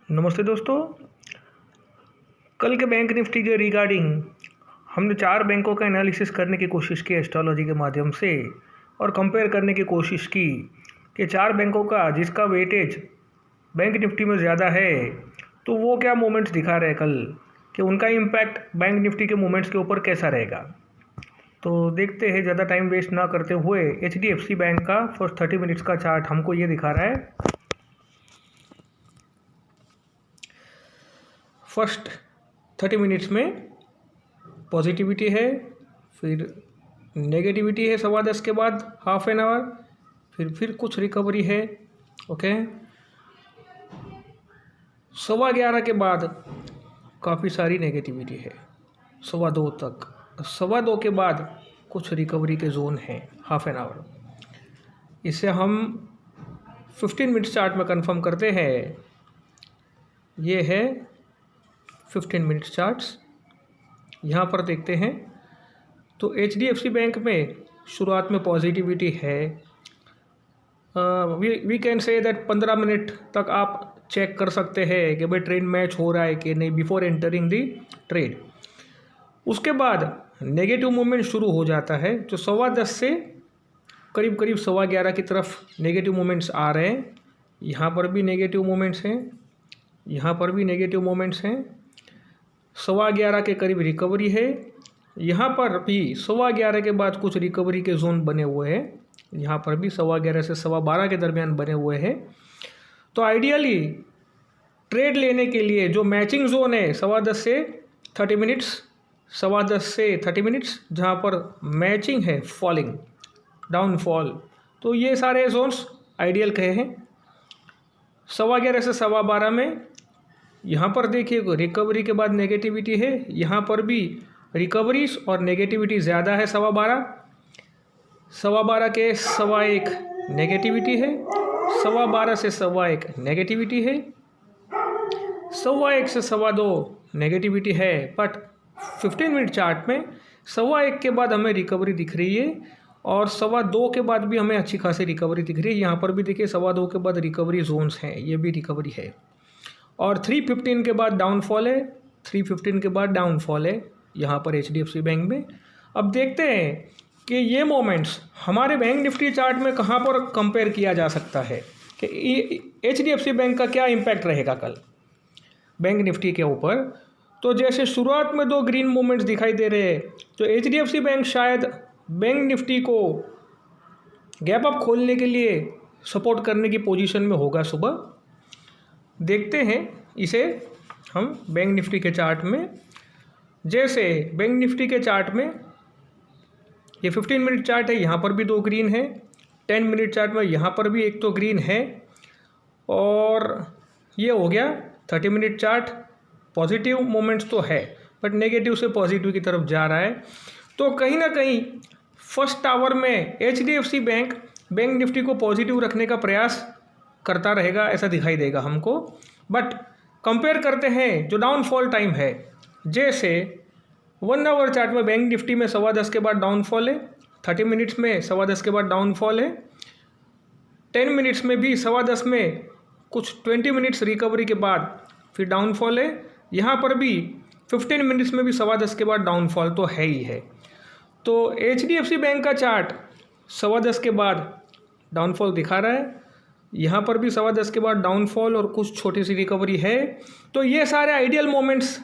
नमस्ते दोस्तों। कल के बैंक निफ्टी के रिगार्डिंग हमने 4 बैंकों का एनालिसिस करने की कोशिश की एस्ट्रोलॉजी के माध्यम से और कंपेयर करने की कोशिश की कि 4 बैंकों का जिसका वेटेज बैंक निफ्टी में ज़्यादा है तो वो क्या मूवमेंट्स दिखा रहे हैं कल, कि उनका इम्पैक्ट बैंक निफ्टी के मूवमेंट्स के ऊपर कैसा रहेगा। तो देखते हैं, ज़्यादा टाइम वेस्ट ना करते हुए। HDFC बैंक का फर्स्ट 30 मिनट्स का चार्ट हमको ये दिखा रहा है। फर्स्ट 30 मिनट्स में पॉजिटिविटी है, फिर नेगेटिविटी है 10:15 के बाद हाफ एन आवर, फिर कुछ रिकवरी है। ओके, 11:15 के बाद काफ़ी सारी नेगेटिविटी है 2:15 तक। 2:15 के बाद कुछ रिकवरी के जोन हैं हाफ एन आवर। इसे हम 15 मिनट चार्ट में कंफर्म करते हैं। ये है 15 मिनट चार्ट्स। यहाँ पर देखते हैं तो HDFC बैंक में शुरुआत में पॉजिटिविटी है। We can say that 15 minute तक आप चेक कर सकते हैं कि भाई ट्रेड मैच हो रहा है कि नहीं बिफोर एंटरिंग दी ट्रेड। उसके बाद नेगेटिव मूवमेंट शुरू हो जाता है, जो 10:15 से करीब 11:15 की तरफ नेगेटिव मूवमेंट्स आ रहे हैं। यहाँ पर भी नेगेटिव मूवमेंट्स हैं, यहाँ पर भी नेगेटिव मूवमेंट्स हैं। 11:15 के करीब रिकवरी है। यहाँ पर भी 11:15 के बाद कुछ रिकवरी के जोन बने हुए हैं। यहाँ पर भी 11:15 से 12:15 के दरमियान बने हुए हैं। तो आइडियली ट्रेड लेने के लिए जो मैचिंग जोन है 10:15 से 30 मिनट्स, 10:15 से 30 मिनट्स, जहाँ पर मैचिंग है फॉलिंग डाउनफॉल, तो ये सारे जोन्स आइडियल कहे हैं। 11:15 से 12:15 में यहाँ पर देखिए रिकवरी के बाद नेगेटिविटी है। यहाँ पर भी रिकवरीज और नेगेटिविटी ज़्यादा है 12:15। 12:15 के 1:15 नेगेटिविटी है, 12:15 से 1:15 नेगेटिविटी है, 1:15 से 2:15 नेगेटिविटी है। बट 15 मिनट चार्ट में 1:15 के बाद हमें रिकवरी दिख रही है और 2:15 के बाद भी हमें अच्छी खासी रिकवरी दिख रही है। यहाँ पर भी देखिए 2:15 के बाद रिकवरी जोन्स हैं, ये भी रिकवरी है। और 3:15 के बाद डाउनफॉल है, 3:15 के बाद डाउनफॉल है यहाँ पर HDFC बैंक में। अब देखते हैं कि ये मोमेंट्स हमारे बैंक निफ्टी चार्ट में कहाँ पर कंपेयर किया जा सकता है, कि HDFC बैंक का क्या इम्पैक्ट रहेगा कल बैंक निफ्टी के ऊपर। तो जैसे शुरुआत में 2 ग्रीन मोमेंट्स दिखाई दे रहे हैं, तो HDFC बैंक शायद बैंक निफ्टी को गैप अप खोलने के लिए सपोर्ट करने की पोजीशन में होगा सुबह। देखते हैं इसे हम बैंक निफ्टी के चार्ट में। जैसे बैंक निफ्टी के चार्ट में ये 15 मिनट चार्ट है, यहाँ पर भी 2 ग्रीन है। 10 मिनट चार्ट में यहाँ पर भी एक तो ग्रीन है। और ये हो गया 30 मिनट चार्ट। पॉजिटिव मोमेंट्स तो है बट नेगेटिव से पॉजिटिव की तरफ जा रहा है। तो कहीं ना कहीं फर्स्ट आवर में HDFC बैंक बैंक निफ्टी को पॉजिटिव रखने का प्रयास करता रहेगा, ऐसा दिखाई देगा हमको। बट कंपेयर करते हैं जो डाउनफॉल टाइम है, जैसे 1 आवर चार्ट में बैंक निफ्टी में 10:15 के बाद डाउनफॉल है, 30 मिनट्स में 10:15 के बाद डाउनफॉल है, 10 मिनट्स में भी 10:15 में कुछ 20 मिनट्स रिकवरी के बाद फिर डाउनफॉल है। यहाँ पर भी 15 मिनट्स में भी 10:15 के बाद डाउनफॉल तो है ही है। तो HDFC बैंक का चार्ट 10:15 के बाद डाउनफॉल दिखा रहा है। यहाँ पर भी 10:15 के बाद डाउनफॉल और कुछ छोटी सी रिकवरी है। तो ये सारे आइडियल मोमेंट्स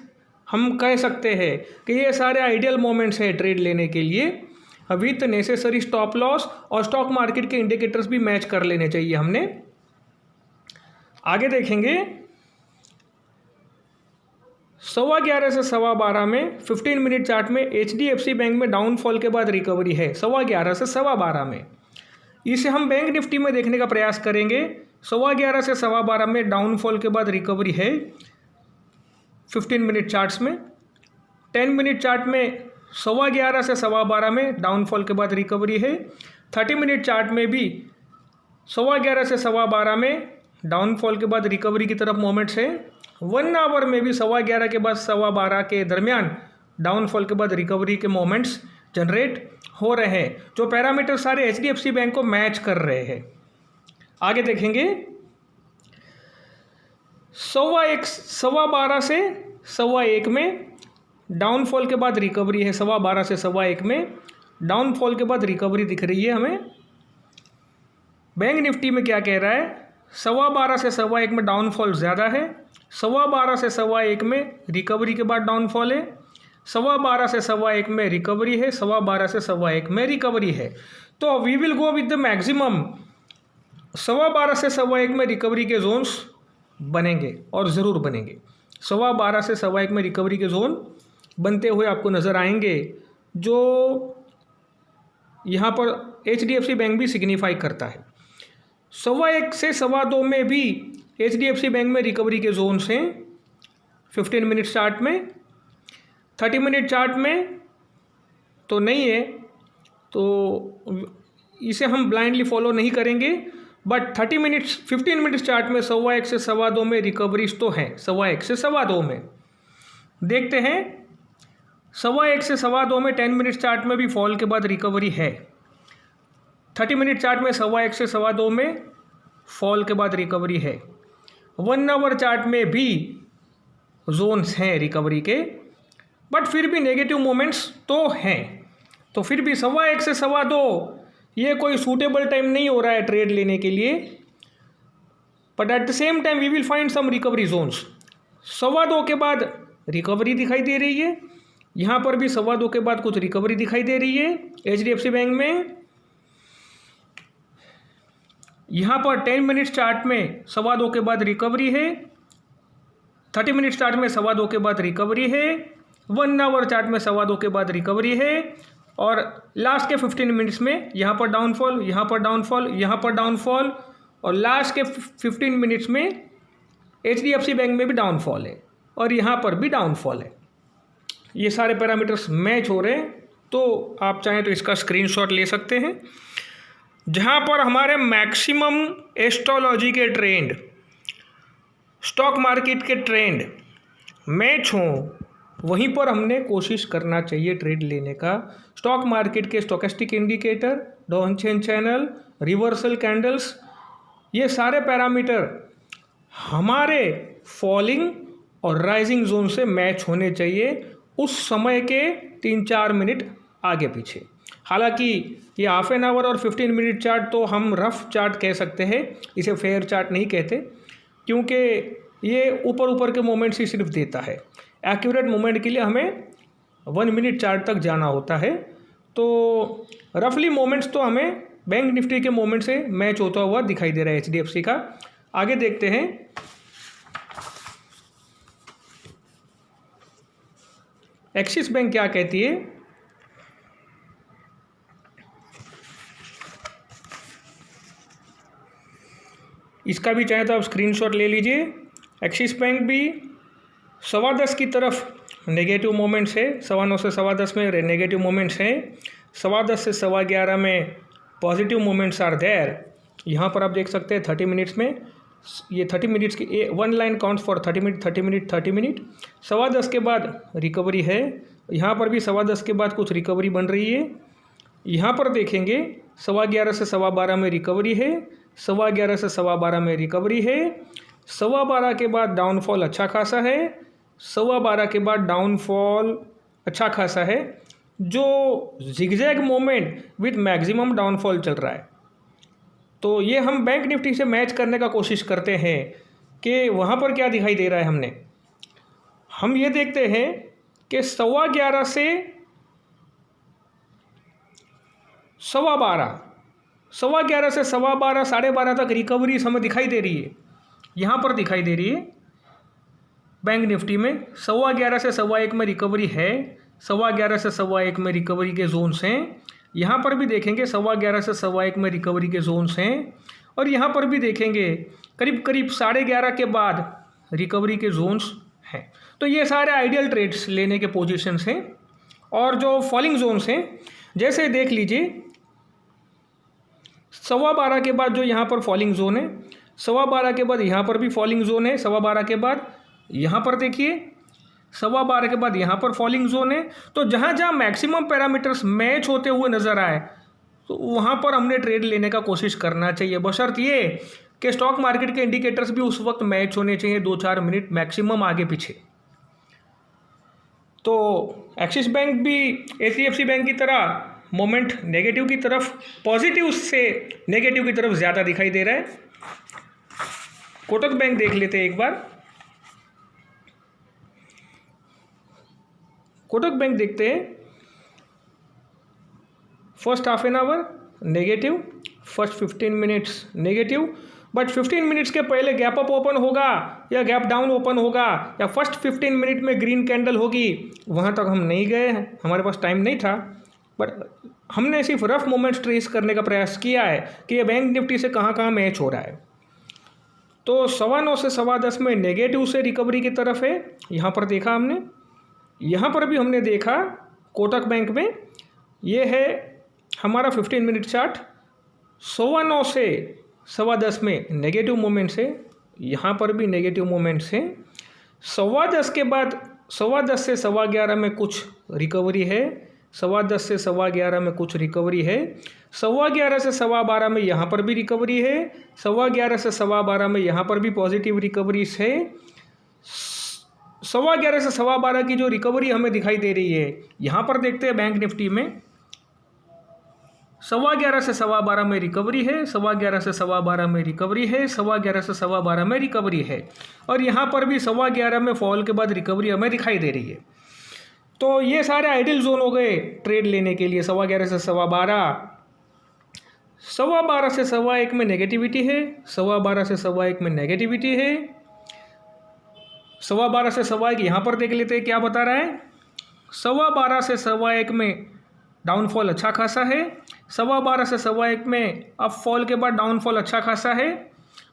हम कह सकते हैं कि ये सारे आइडियल मोमेंट्स हैं ट्रेड लेने के लिए, विथ नेसेसरी स्टॉप लॉस। और स्टॉक मार्केट के इंडिकेटर्स भी मैच कर लेने चाहिए हमने। आगे देखेंगे 11:15 से 12:15 में 15 मिनट चार्ट में HDFC बैंक में डाउनफॉल के बाद रिकवरी है 11:15 से 12:15 में। इसे हम बैंक निफ्टी में देखने का प्रयास करेंगे। 11:15 से 12:15 में डाउनफॉल के बाद रिकवरी है 15 मिनट चार्ट्स में। 10 मिनट चार्ट में 11:15 से 12:15 में डाउनफॉल के बाद रिकवरी है। 30 मिनट चार्ट में भी 11:15 से 12:15 में डाउनफॉल के बाद रिकवरी की तरफ मोमेंट्स है। 1 आवर में भी 11:15 के बाद 12:15 के दरमियान डाउनफॉल के बाद रिकवरी के मोमेंट्स जनरेट हो रहे हैं, जो पैरामीटर सारे HDFC बैंक को मैच कर रहे हैं। आगे देखेंगे 12:15 से 1:15 में डाउनफॉल के बाद रिकवरी है, 12:15 से 1:15 में डाउनफॉल के बाद रिकवरी दिख रही है हमें। बैंक निफ्टी में क्या कह रहा है, 12:15 से 1:15 में डाउनफॉल ज़्यादा है, 12:15 से 1:15 में रिकवरी के बाद डाउनफॉल है, 12:15 से 1:15 में रिकवरी है, 12:15 से 1:15 में रिकवरी है। तो we will go with the maximum. 12:15 से 1:15 में रिकवरी के जोन्स बनेंगे और ज़रूर बनेंगे। 12:15 से 1:15 में रिकवरी के जोन बनते हुए आपको नज़र आएंगे, जो यहाँ पर HDFC बैंक भी सिग्निफाई करता है। 1:15 से 2:15 में भी HDFC बैंक में रिकवरी के जोन्स हैं 15 मिनट चार्ट में। 30 मिनट चार्ट में तो नहीं है, तो इसे हम ब्लाइंडली फॉलो नहीं करेंगे, बट 15 मिनट चार्ट में 1:15 से 2:15 में रिकवरीज तो हैं। 1:15 से 2:15 में देखते हैं, 1:15 से 2:15 में 10 मिनट चार्ट में भी फॉल के बाद रिकवरी है। 30 मिनट चार्ट में 1:15 से 2:15 में फॉल के बाद रिकवरी है। 1 आवर चार्ट में भी जोन्स हैं रिकवरी के, बट फिर भी नेगेटिव मोमेंट्स तो हैं। तो फिर भी 1:15 से 2:15 ये कोई सूटेबल टाइम नहीं हो रहा है ट्रेड लेने के लिए, but at the same time we will find some recovery zones. 2:15 के बाद रिकवरी दिखाई दे रही है, यहाँ पर भी 2:15 के बाद कुछ रिकवरी दिखाई दे रही है HDFC बैंक में। यहाँ पर 10 मिनट चार्ट में 2:15 के बाद रिकवरी है, 30 मिनट चार्ट में 2:15 के बाद रिकवरी है, 1 आवर चार्ट में 2:15 के बाद रिकवरी है, और लास्ट के 15 मिनट्स में यहाँ पर डाउनफॉल, यहाँ पर डाउनफॉल, यहाँ पर डाउनफॉल, और लास्ट के 15 मिनट्स में HDFC बैंक में भी डाउनफॉल है और यहाँ पर भी डाउनफॉल है। ये सारे पैरामीटर्स मैच हो रहे हैं, तो आप चाहें तो इसका स्क्रीनशॉट ले सकते हैं। जहाँ पर हमारे मैक्सिमम एस्ट्रोलॉजी के ट्रेंड, स्टॉक मार्केट के ट्रेंड मैच हों, वहीं पर हमने कोशिश करना चाहिए ट्रेड लेने का। स्टॉक मार्केट के stochastic indicator, Donchian channel, reversal candles, ये सारे पैरामीटर हमारे फॉलिंग और राइजिंग जोन से मैच होने चाहिए उस समय के 3-4 मिनट आगे पीछे। हालांकि ये हाफ एन आवर और 15 मिनट चार्ट तो हम रफ चार्ट कह सकते हैं, इसे फेयर चार्ट नहीं कहते, क्योंकि ये ऊपर ऊपर के मोमेंट्स ही सिर्फ देता है। एक्यूरेट मोमेंट के लिए हमें 1 मिनट चार्ट तक जाना होता है। तो रफली मोमेंट्स तो हमें बैंक निफ्टी के मोमेंट से मैच होता हुआ दिखाई दे रहा है HDFC का। आगे देखते हैं, एक्सिस बैंक क्या कहती है। इसका भी चाहे तो आप स्क्रीनशॉट ले लीजिए। एक्सिस बैंक भी 10:15 की तरफ नेगेटिव मोमेंट्स है, 9:15 से 10:15 में नेगेटिव मोमेंट्स हैं, 10:15 से 11:15 में पॉजिटिव मोमेंट्स आर देयर। यहाँ पर आप देख सकते हैं 30 मिनट्स में, ये 30 मिनट्स की one line counts for 30 minute 30 minute 30 minute. 10:15 के बाद रिकवरी है, यहाँ पर भी 10:15 के बाद कुछ रिकवरी बन रही है। यहाँ पर देखेंगे 11:15 से 12:15 में रिकवरी है, 11:15 से 12:15 में रिकवरी है, 12:15 के बाद डाउनफॉल अच्छा खासा है, 12:15 के बाद डाउनफॉल अच्छा खासा है, जो zigzag moment with maximum downfall चल रहा है। तो ये हम बैंक निफ्टी से मैच करने का कोशिश करते हैं कि वहाँ पर क्या दिखाई दे रहा है। हम ये देखते हैं कि 11:15 से 12:15, 11:15 से 12:15, 12:30 तक रिकवरी हमें दिखाई दे रही है। यहाँ पर दिखाई दे रही है बैंक निफ्टी में 11:15 से 1:15 में रिकवरी है, 11:15 से 1:15 में रिकवरी के जोन्स हैं। यहाँ पर भी देखेंगे 11:15 से 1:15 में रिकवरी के जोन्स हैं, और यहाँ पर भी देखेंगे करीब करीब 11:30 के बाद रिकवरी के जोन्स हैं। तो ये सारे आइडियल ट्रेड्स लेने के पोजीशंस हैं। और जो फॉलिंग जोन्स हैं, जैसे देख लीजिए 12:15 के बाद जो यहाँ पर फॉलिंग जोन है, 12:15 के बाद यहाँ पर भी फॉलिंग जोन है, 12:15 के बाद यहाँ पर देखिए 12:15 के बाद यहाँ पर फॉलिंग जोन है। तो जहाँ जहाँ मैक्सिमम पैरामीटर्स मैच होते हुए नज़र आए, तो वहाँ पर हमने ट्रेड लेने का कोशिश करना चाहिए, बशर्त ये कि स्टॉक मार्केट के इंडिकेटर्स भी उस वक्त मैच होने चाहिए 2-4 मिनट मैक्सिमम आगे पीछे। तो एक्सिस बैंक भी HDFC बैंक की तरह मोमेंट नेगेटिव की तरफ, पॉजिटिव से नेगेटिव की तरफ ज़्यादा दिखाई दे रहा है। कोटक बैंक देख लेते हैं एक बार। कोटक बैंक देखते हैं, first half an hour negative, first 15 minutes negative, but 15 minutes के पहले गैप अप ओपन होगा या गैप डाउन ओपन होगा या फर्स्ट 15 मिनट में ग्रीन कैंडल होगी, वहाँ तक हम नहीं गए हैं, हमारे पास टाइम नहीं था। बट हमने सिर्फ रफ मोमेंट्स ट्रेस करने का प्रयास किया है कि ये बैंक निफ्टी से कहाँ कहाँ मैच हो रहा है। तो 9:15 से 10:15 में नेगेटिव से रिकवरी की तरफ है, यहाँ पर देखा हमने। यहाँ पर भी हमने देखा कोटक बैंक में, ये है हमारा 15 मिनट चार्ट। 9:15 से 10:15 में नेगेटिव मोमेंट्स है, यहाँ पर भी नेगेटिव मोमेंट्स हैं। 10:15 के बाद 10:15 से 11:15 में कुछ रिकवरी है, 10:15 से 11:15 में कुछ रिकवरी है, 11:15 से 12:15 में यहाँ पर भी रिकवरी है, 11:15 से 12:15 में यहाँ पर भी पॉजिटिव रिकवरीज है। 11:15 से 12:15 की जो रिकवरी हमें दिखाई दे रही है, यहाँ पर देखते हैं बैंक निफ्टी में 11:15 से 12:15 में रिकवरी है, 11:15 से 12:15 में रिकवरी है, 11:15 से 12:15 में रिकवरी है, और यहाँ पर भी 11:15 में फॉल के बाद रिकवरी हमें दिखाई दे रही है। तो ये सारे आइडियल जोन हो गए ट्रेड लेने के लिए। 11:15 से 12:15, 12:15 से 1:15 में नेगेटिविटी है, 12:15 से 1:15 में नेगेटिविटी है, 12:15 से 1:15 यहाँ पर देख लेते हैं क्या बता रहा है। 12:15 से 1:15 में डाउनफॉल अच्छा खासा है, 12:15 से 1:15 में अप फॉल के बाद डाउनफॉल अच्छा खासा है,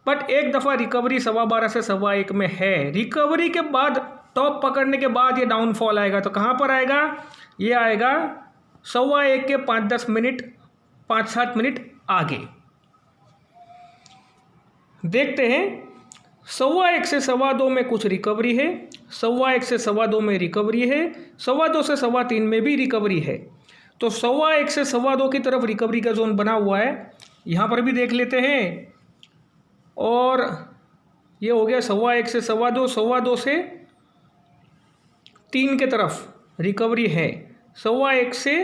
बट एक दफ़ा रिकवरी 12:15 से 1:15 में है। रिकवरी के बाद टॉप पकड़ने के बाद ये डाउनफॉल आएगा, तो कहाँ पर आएगा, ये आएगा 1:15 के 5-10 मिनट 5-7 मिनट आगे। देखते हैं 1:15 से 2:15 में कुछ रिकवरी है, 1:15 से 2:15 में रिकवरी है, 2:15 से 3:15 में भी रिकवरी है। तो 1:15 से 2:15 की तरफ रिकवरी का जोन बना हुआ है, यहाँ पर भी देख लेते हैं। और ये हो गया 1:15 से 2:15, 2:15 से 3 के तरफ रिकवरी है, 1:15 से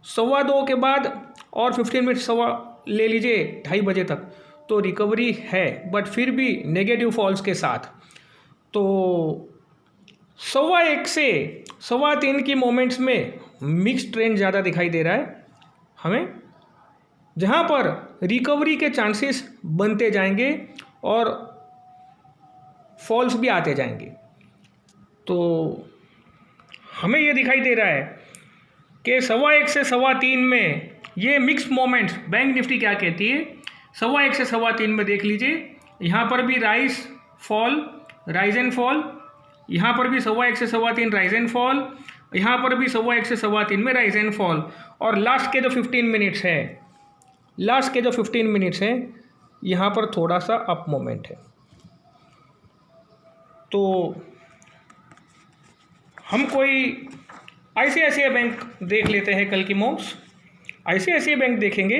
2:15 के बाद और 15 मिनट ले लीजिए 2:30 बजे तक, तो रिकवरी है, बट फिर भी नेगेटिव फॉल्स के साथ। तो 1:15 से 3:15 की मोमेंट्स में मिक्स ट्रेंड ज़्यादा दिखाई दे रहा है हमें, जहाँ पर रिकवरी के चांसेस बनते जाएंगे और फॉल्स भी आते जाएंगे। तो हमें ये दिखाई दे रहा है कि 1:15 से 3:15 में ये मिक्स मोमेंट्स, बैंक निफ्टी क्या कहती है, 1:15 से 3:15 में देख लीजिए, यहाँ पर भी rise fall, rise and fall, यहाँ पर भी 1:15 से 3:15 राइज एंड फॉल, यहाँ पर भी 1:15 से 3:15 में राइज एंड फॉल, और लास्ट के जो 15 मिनट्स है, लास्ट के जो 15 मिनट्स हैं, यहाँ पर थोड़ा सा अप मोमेंट है। तो हम कोई ICICI बैंक देख लेते हैं कल की मूव्स। ICICI बैंक देखेंगे,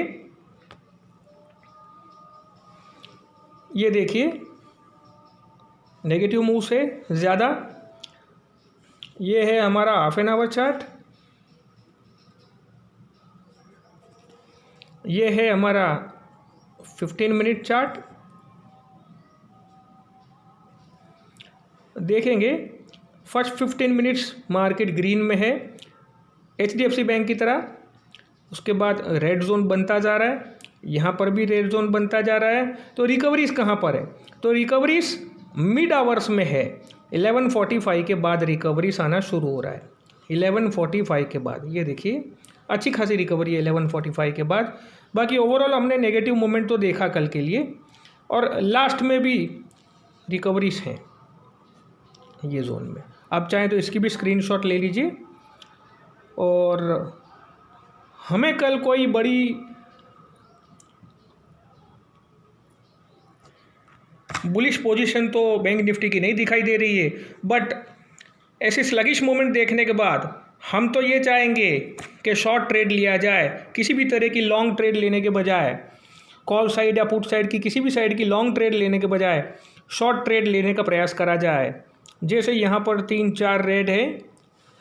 ये देखिए नेगेटिव मूव्स है ज़्यादा। ये है हमारा हाफ एन आवर चार्ट, ये है हमारा 15 मिनट चार्ट। देखेंगे फर्स्ट 15 मिनट्स मार्केट ग्रीन में है HDFC बैंक की तरह, उसके बाद रेड जोन बनता जा रहा है, यहाँ पर भी रेड जोन बनता जा रहा है। तो रिकवरीज कहाँ पर है, तो रिकवरीज मिड आवर्स में है, 11:45 के बाद रिकवरीज आना शुरू हो रहा है। 11:45 के बाद ये देखिए अच्छी खासी रिकवरी है 11:45 के बाद। बाकी ओवरऑल हमने नेगेटिव मोमेंट तो देखा कल के लिए, और लास्ट में भी रिकवरीज हैं ये जोन में। आप चाहें तो इसकी भी स्क्रीनशॉट ले लीजिए। और हमें कल कोई बड़ी बुलिश पोजीशन तो बैंक निफ्टी की नहीं दिखाई दे रही है, बट ऐसी स्लगिश मोमेंट देखने के बाद हम तो ये चाहेंगे कि शॉर्ट ट्रेड लिया जाए, किसी भी तरह की लॉन्ग ट्रेड लेने के बजाय। कॉल साइड या पुट साइड की किसी भी साइड की लॉन्ग ट्रेड लेने के बजाय शॉर्ट ट्रेड लेने का प्रयास करा जाए। जैसे यहाँ पर 3-4 रेड है,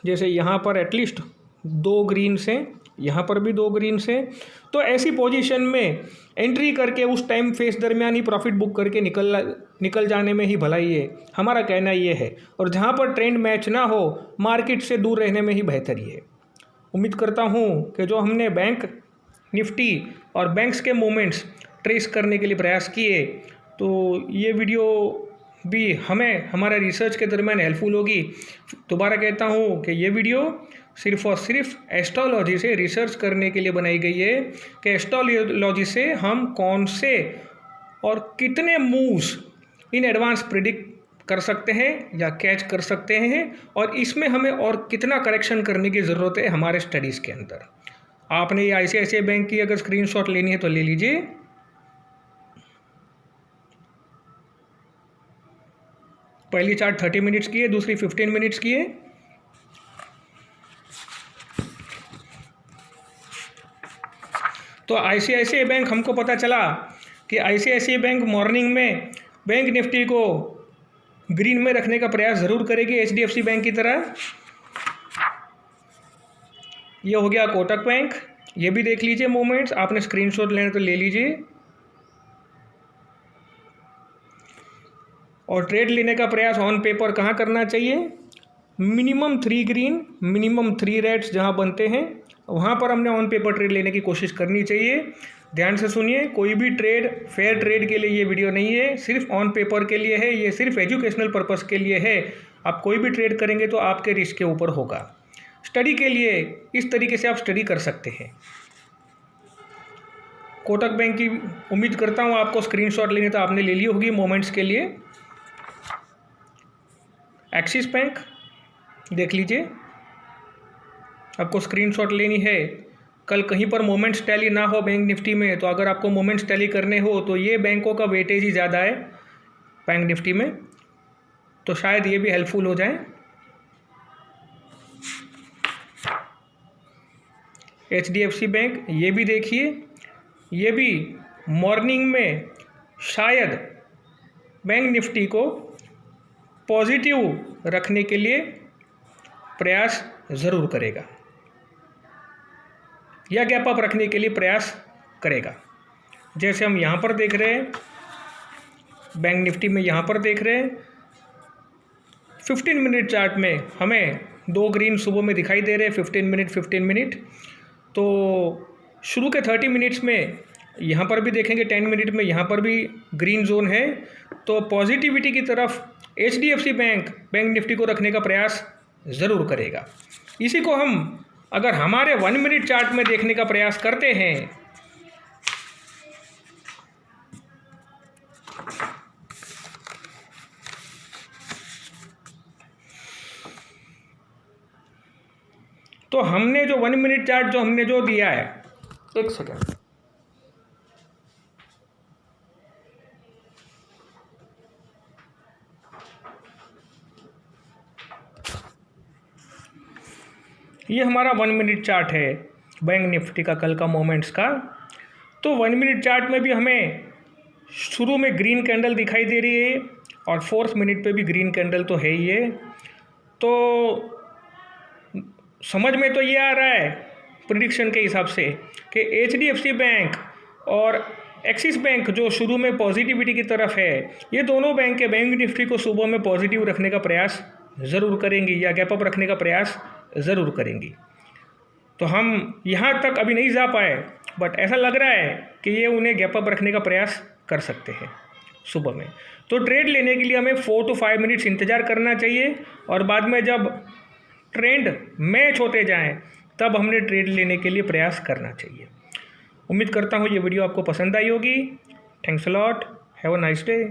जैसे यहाँ पर एटलीस्ट 2 ग्रीन्स हैं, यहाँ पर भी 2 ग्रीन्स हैं, तो ऐसी पोजीशन में एंट्री करके उस टाइम फेस दरमियान ही प्रॉफिट बुक करके निकल जाने में ही भलाई है, हमारा कहना ये है। और जहाँ पर ट्रेंड मैच ना हो, मार्केट से दूर रहने में ही बेहतरी है। उम्मीद करता हूँ कि जो हमने बैंक निफ्टी और बैंक्स के मूवमेंट्स ट्रेस करने के लिए प्रयास किए, तो ये वीडियो भी हमें हमारे रिसर्च के दरमियान हेल्पफुल होगी। दोबारा कहता हूँ कि ये वीडियो सिर्फ और सिर्फ एस्ट्रोलॉजी से रिसर्च करने के लिए बनाई गई है कि एस्ट्रोलॉजी से हम कौन से और कितने मूव्स इन एडवांस प्रिडिक्ट कर सकते हैं या कैच कर सकते हैं, और इसमें हमें और कितना करेक्शन करने की ज़रूरत है हमारे स्टडीज़ के अंदर। आपने ये ICICI बैंक की अगर स्क्रीनशॉट लेनी है तो ले लीजिए। पहली चार्ट 30 मिनट्स की है, दूसरी 15 मिनट्स की है। तो ICICI बैंक, हमको पता चला कि ICICI बैंक मॉर्निंग में बैंक निफ्टी को ग्रीन में रखने का प्रयास ज़रूर करेगी HDFC बैंक की तरह। ये हो गया कोटक बैंक, ये भी देख लीजिए मूवमेंट्स, आपने स्क्रीनशॉट लेना तो ले लीजिए। और ट्रेड लेने का प्रयास ऑन पेपर कहाँ करना चाहिए? मिनिमम 3 ग्रीन, मिनिमम 3 रेड्स जहाँ बनते हैं वहाँ पर हमने ऑन पेपर ट्रेड लेने की कोशिश करनी चाहिए। ध्यान से सुनिए, कोई भी ट्रेड फेयर ट्रेड के लिए ये वीडियो नहीं है, सिर्फ ऑन पेपर के लिए है, ये सिर्फ एजुकेशनल पर्पस के लिए है। आप कोई भी ट्रेड करेंगे तो आपके रिस्क के ऊपर होगा। स्टडी के लिए इस तरीके से आप स्टडी कर सकते हैं। कोटक बैंक की उम्मीद करता हूँ आपको स्क्रीनशॉट लेनी तो आपने ले ली होगी मोमेंट्स के लिए। एक्सिस बैंक देख लीजिए, आपको स्क्रीनशॉट लेनी है। कल कहीं पर मोमेंट्स टैली ना हो बैंक निफ्टी में, तो अगर आपको मोमेंट्स टैली करने हो तो ये बैंकों का वेटेज ही ज़्यादा है बैंक निफ्टी में, तो शायद ये भी हेल्पफुल हो जाए। HDFC बैंक ये भी देखिए, ये भी मॉर्निंग में शायद बैंक निफ्टी को पॉजिटिव रखने के लिए प्रयास ज़रूर करेगा या गैप अप रखने के लिए प्रयास करेगा। जैसे हम यहाँ पर देख रहे हैं, बैंक निफ्टी में यहाँ पर देख रहे हैं 15 मिनट चार्ट में हमें 2 ग्रीन सुबह में दिखाई दे रहे हैं, 15 मिनट। तो शुरू के 30 मिनट्स में यहाँ पर भी देखेंगे, 10 मिनट में यहाँ पर भी ग्रीन जोन है। तो पॉजिटिविटी की तरफ HDFC बैंक बैंक निफ्टी को रखने का प्रयास ज़रूर करेगा। इसी को हम अगर हमारे 1 मिनट चार्ट में देखने का प्रयास करते हैं, तो हमने जो 1 मिनट चार्ट जो हमने जो दिया है, एक सेकेंड, ये हमारा 1 मिनट चार्ट है बैंक निफ्टी का कल का मोमेंट्स का। तो 1 मिनट चार्ट में भी हमें शुरू में ग्रीन कैंडल दिखाई दे रही है और 4th मिनट पे भी ग्रीन कैंडल तो है ही है। तो समझ में तो ये आ रहा है प्रेडिक्शन के हिसाब से कि HDFC बैंक और एक्सिस बैंक जो शुरू में पॉजिटिविटी की तरफ है, ये दोनों बैंक के बैंक निफ्टी को सुबह में पॉजिटिव रखने का प्रयास ज़रूर करेंगी या गैप अप रखने का प्रयास ज़रूर करेंगी। तो हम यहाँ तक अभी नहीं जा पाए, बट ऐसा लग रहा है कि ये उन्हें गैप अप रखने का प्रयास कर सकते हैं सुबह में। तो ट्रेड लेने के लिए हमें 4 to 5 मिनट्स इंतज़ार करना चाहिए, और बाद में जब ट्रेंड मैच होते जाएं तब हमने ट्रेड लेने के लिए प्रयास करना चाहिए। उम्मीद करता हूँ ये वीडियो आपको पसंद आई होगी। Thanks a lot, have a nice day.